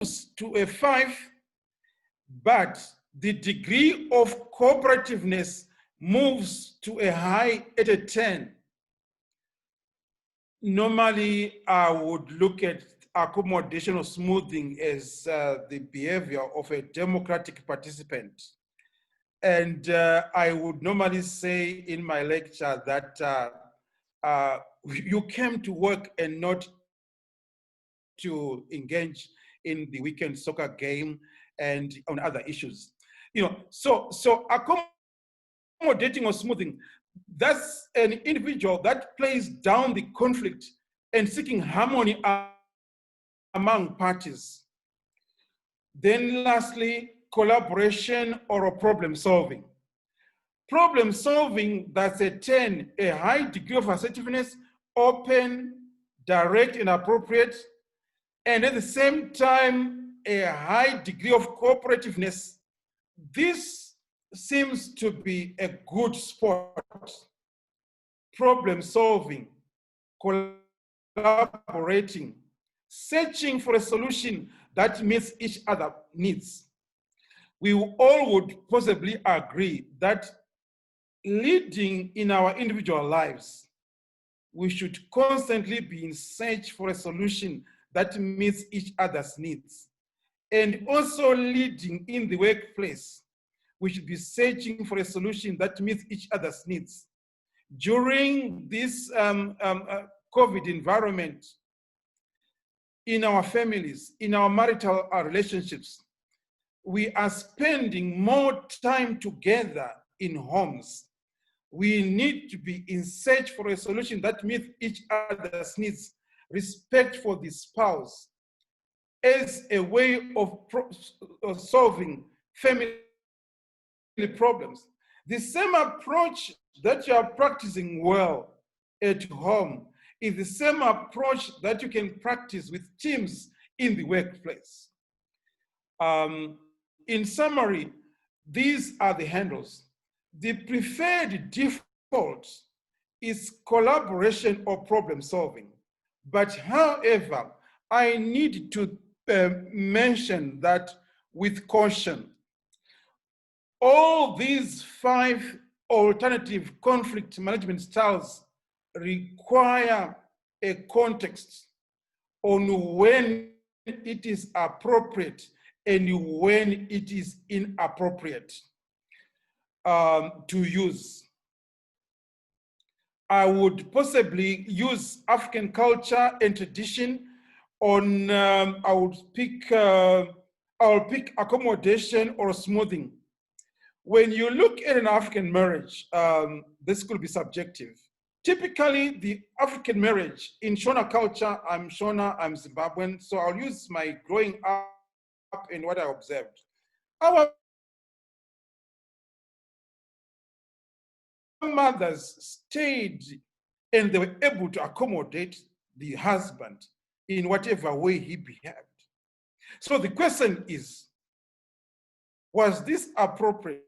to a 5, but the degree of cooperativeness moves to a high at a 10. Normally, I would look at accommodation or smoothing as the behavior of a democratic participant. And I would normally say in my lecture that you came to work and not to engage in the weekend soccer game and on other issues. So accommodating or smoothing, that's an individual that plays down the conflict and seeking harmony among parties. Then lastly, collaboration or problem solving. Problem solving, that's a 10, a high degree of assertiveness, open, direct, and appropriate, and at the same time, a high degree of cooperativeness. This seems to be a good sport. Problem solving, collaborating, searching for a solution that meets each other's needs. We all would possibly agree that leading in our individual lives, we should constantly be in search for a solution that meets each other's needs. And also leading in the workplace, we should be searching for a solution that meets each other's needs. During this COVID environment, in our families, in our marital relationships, we are spending more time together in homes. We need to be in search for a solution that meets each other's needs, respect for the spouse, as a way of solving family problems. The same approach that you are practicing well at home is the same approach that you can practice with teams in the workplace. In summary, these are the handles. The preferred default is collaboration or problem solving. But however, I need to mention that with caution. All these 5 alternative conflict management styles require a context on when it is appropriate and when it is inappropriate to use. I would possibly use African culture and tradition on, I'll pick accommodation or smoothing. When you look at an African marriage, this could be subjective. Typically, the African marriage in Shona culture, I'm Shona, I'm Zimbabwean, so I'll use my growing up and what I observed. Our mothers stayed and they were able to accommodate the husband in whatever way he behaved. So the question is, was this appropriate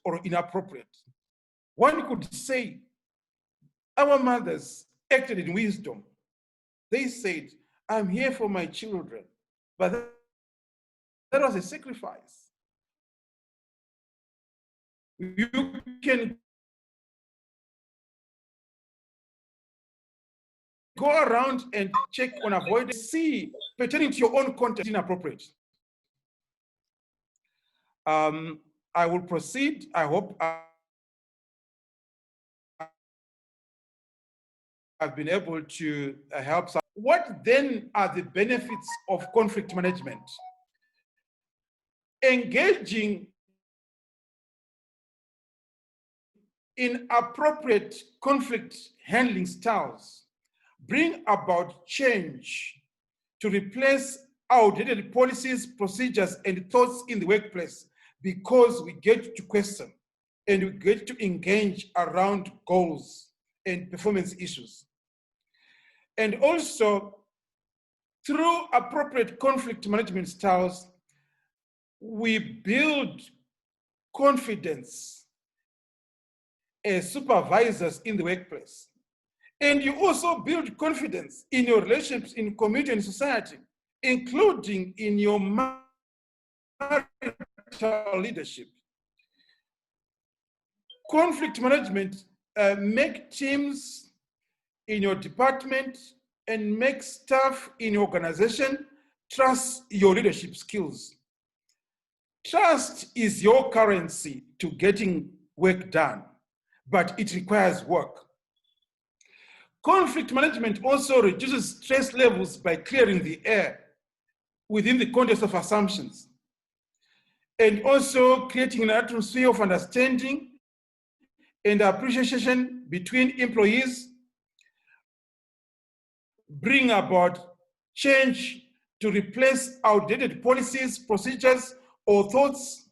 or inappropriate? One could say our mothers acted in wisdom. They said, I'm here for my children, but that was a sacrifice. You can go around and check on avoidance, see pertaining to your own content inappropriate. I will proceed. I hope I've been able to help. What then are the benefits of conflict management? Engaging in appropriate conflict handling styles bring about change to replace outdated policies, procedures, and thoughts in the workplace, because we get to question and we get to engage around goals and performance issues. And also, through appropriate conflict management styles, we build confidence as supervisors in the workplace. And you also build confidence in your relationships in community and society. including in your marital leadership. Conflict management, make teams in your department and make staff in your organization trust your leadership skills. Trust is your currency to getting work done, but it requires work. Conflict management also reduces stress levels by clearing the air within the context of assumptions, and also creating an atmosphere of understanding and appreciation between employees, bring about change to replace outdated policies, procedures, or thoughts.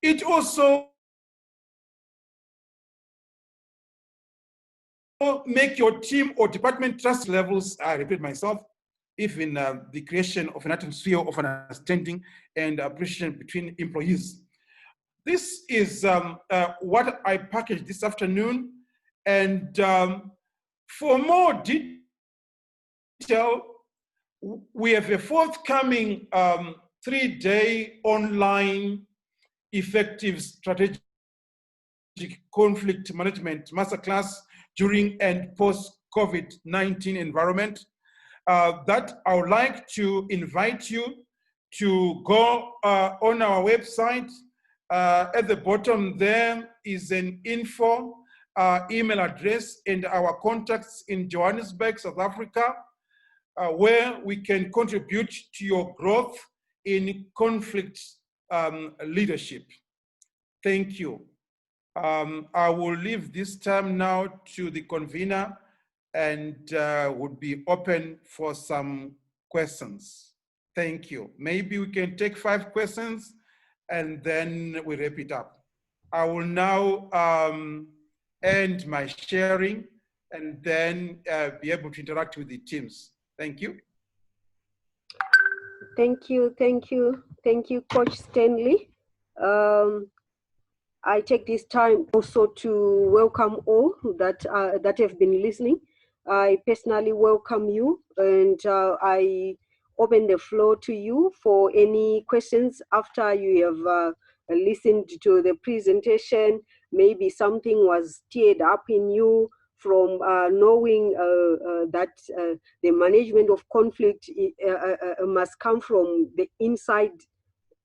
It also make your team or department trust levels, I repeat myself, even the creation of an atmosphere of understanding and appreciation between employees. This is what I packaged this afternoon. And for more detail, we have a forthcoming 3-day online effective strategic conflict management masterclass during and post-COVID-19 environment that I would like to invite you to go on our website. At the bottom there is an info email address and our contacts in Johannesburg, South Africa, where we can contribute to your growth in conflict leadership. Thank you. I will leave this time now to the convener and would be open for some questions. Thank you. Maybe we can take 5 questions and then we wrap it up. I will now end my sharing and then be able to interact with the teams. Thank you. Thank you, Coach Stanley. I take this time also to welcome all that have been listening. I personally welcome you, and I open the floor to you for any questions after you have listened to the presentation. Maybe something was stirred up in you from knowing that the management of conflict must come from the inside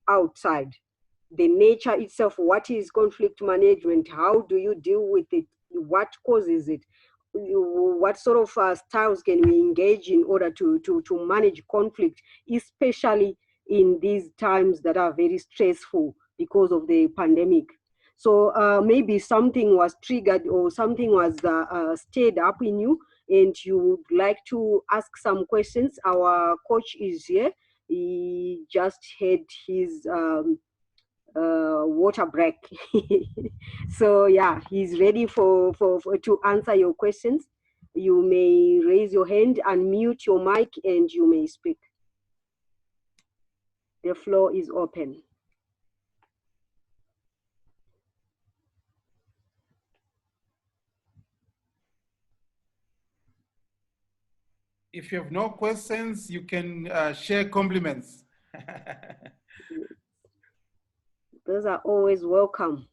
outside. The nature itself, what is conflict management? How do you deal with it? What causes it? What sort of styles can we engage in order to manage conflict, especially in these times that are very stressful because of the pandemic? So maybe something was triggered or something was stirred up in you and you would like to ask some questions. Our coach is here. He just had his water break. So yeah, he's ready for to answer your questions. You may raise your hand and mute your mic and you may speak. The floor is open. If you have no questions, you can share compliments. Those are always welcome.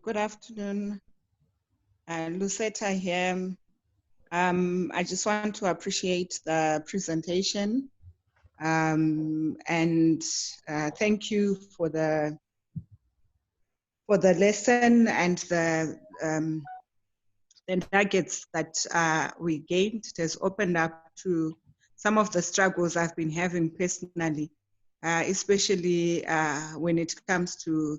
Good afternoon, Lucetta here. I just want to appreciate the presentation and thank you for the lesson and the nuggets that we gained. It has opened up to some of the struggles I've been having personally, especially when it comes to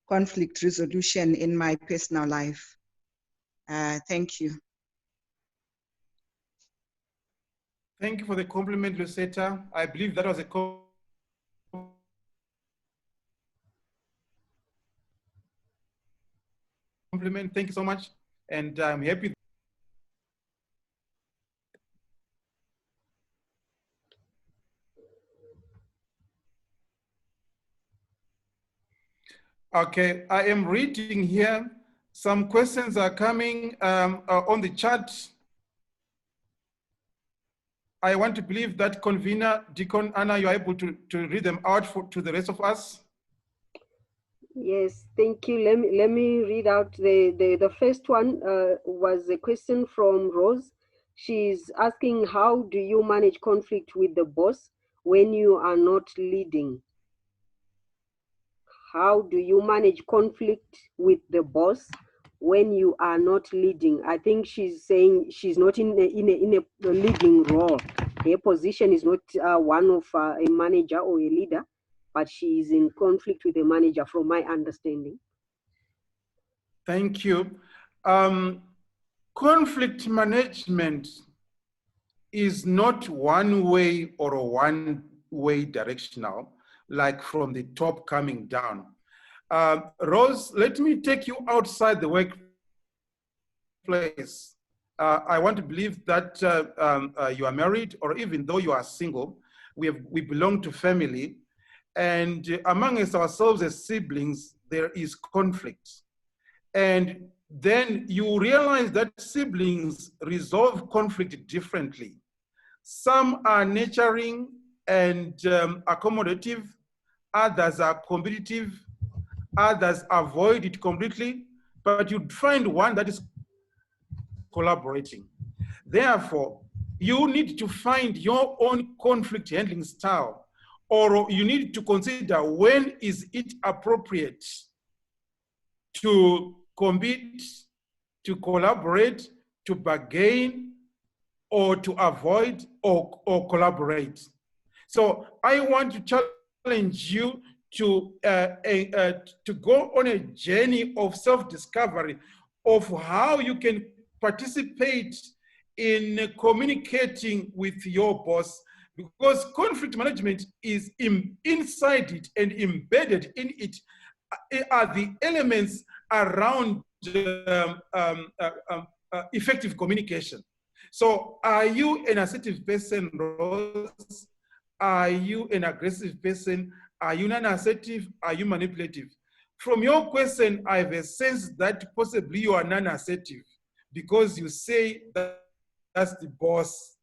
conflict resolution in my personal life. Thank you. Thank you for the compliment, Lucetta. I believe that was a compliment. Thank you so much. And I'm happy. Okay, I am reading here. Some questions are coming on the chat. I want to believe that convener, Deacon Anna, you are able to read them out to the rest of us. Yes, thank you. Let me read out the first one. Was a question from Rose. She's asking, how do you manage conflict with the boss when you are not leading? How do you manage conflict with the boss when you are not leading? I think she's saying she's not in a leading role. Her position is not one of a manager or a leader, but she is in conflict with the manager, from my understanding. Thank you. Conflict management is not one way or a one-way directional, like from the top coming down. Rose, let me take you outside the workplace. I want to believe that you are married, or even though you are single, we belong to family. And amongst ourselves as siblings, there is conflict. And then you realize that siblings resolve conflict differently. Some are nurturing and accommodative, others are competitive, others avoid it completely, but you'd find one that is collaborating. Therefore, you need to find your own conflict handling style, or you need to consider when is it appropriate to compete, to collaborate, to bargain, or to avoid or collaborate. So I want to challenge you to go on a journey of self-discovery of how you can participate in communicating with your boss, because conflict management is inside it and embedded in it are the elements around effective communication. So are you an assertive person, Rose? Are you an aggressive person? Are you non-assertive? Are you manipulative? From your question, I have a sense that possibly you are non-assertive because you say that that's the boss.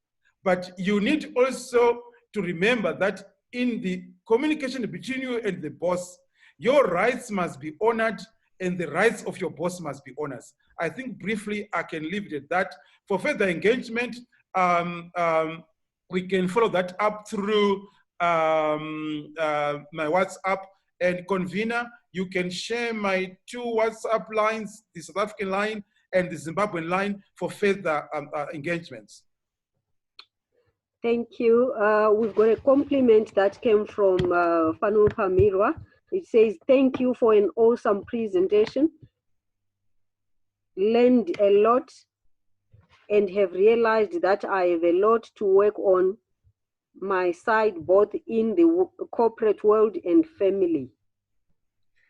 But you need also to remember that in the communication between you and the boss, your rights must be honored and the rights of your boss must be honored. I think briefly I can leave it at that. For further engagement, we can follow that up through my WhatsApp, and convener, you can share my two WhatsApp lines, the South African line and the Zimbabwean line, for further engagements. Thank you. We've got a compliment that came from Fanu Pamirwa. It says, thank you for an awesome presentation. Learned a lot and have realized that I have a lot to work on my side, both in the corporate world and family.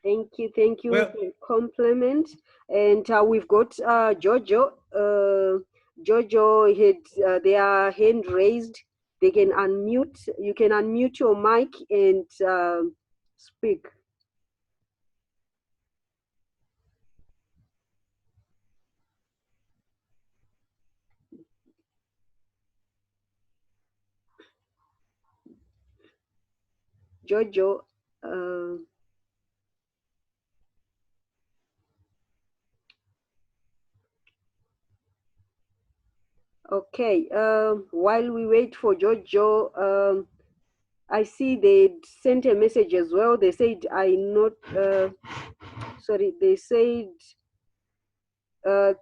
Thank you for the compliment. And we've got Jojo. Jojo had their hand raised. They can unmute. You can unmute your mic and speak. Jojo. Okay, while we wait for Jojo, I see they sent a message as well. They said, they said,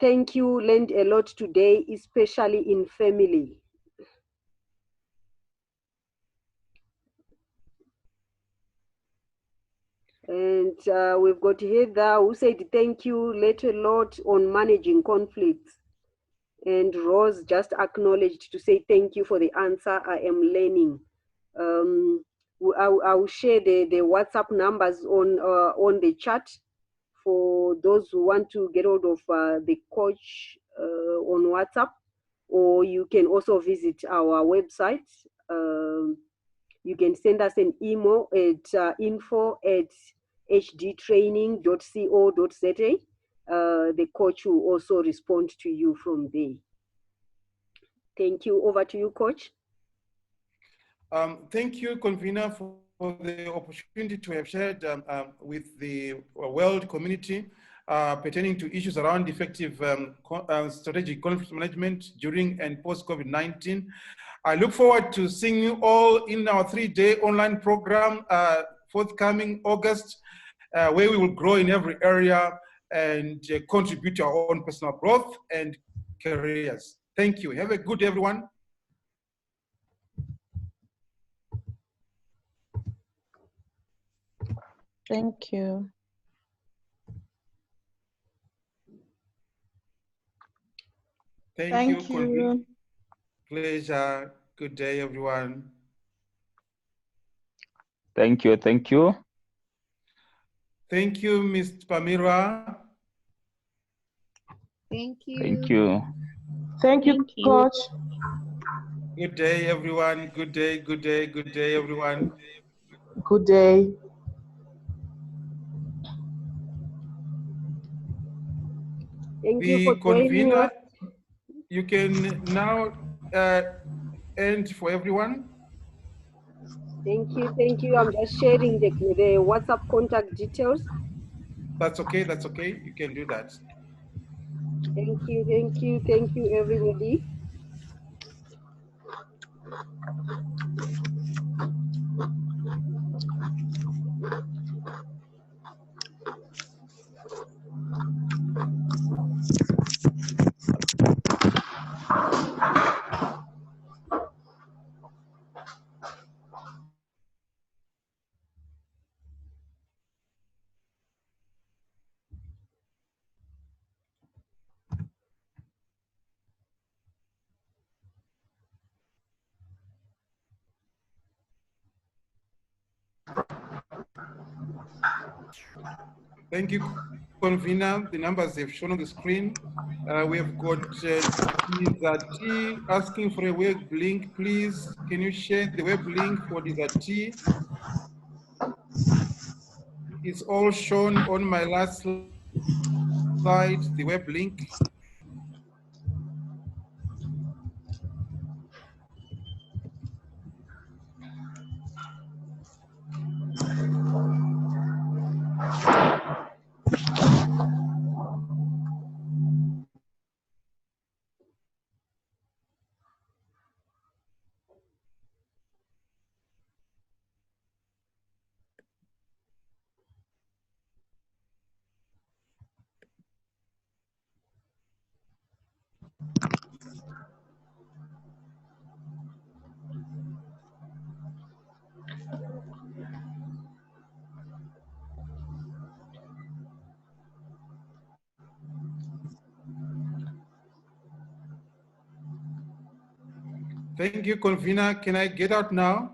thank you, learned a lot today, especially in family. And we've got Heather who said, thank you, learned a lot on managing conflicts. And Rose just acknowledged to say, thank you for the answer, I am learning. I'll share the WhatsApp numbers on the chat for those who want to get hold of the coach on WhatsApp, or you can also visit our website. You can send us an email at info@hdtraining.co.za. The coach will also respond to you from there. Thank you. Over to you, Coach. Thank you, convener, for the opportunity to have shared with the world community pertaining to issues around effective strategic conflict management during and post-COVID-19. I look forward to seeing you all in our 3-day online program forthcoming August, where we will grow in every area and contribute to our own personal growth and careers. Thank you. Have a good day, everyone. Thank you. Thank you. Pleasure. Good day, everyone. Thank you. Thank you. Thank you, Ms. Pamira. Thank you. Thank you. Thank you, Coach. Good day, everyone. Good day, good day, good day, everyone. Good day. Thank you for joining us. You can now end for everyone. Thank you. Thank you. I'm just sharing the WhatsApp contact details. That's okay. That's okay. You can do that. Thank you. Thank you. Thank you, everybody. Thank you, convener. The numbers they've shown on the screen. We have got Dizati asking for a web link. Please, can you share the web link for Dizati? It's all shown on my last slide, the web link. Thank you, convener. Can I get out now?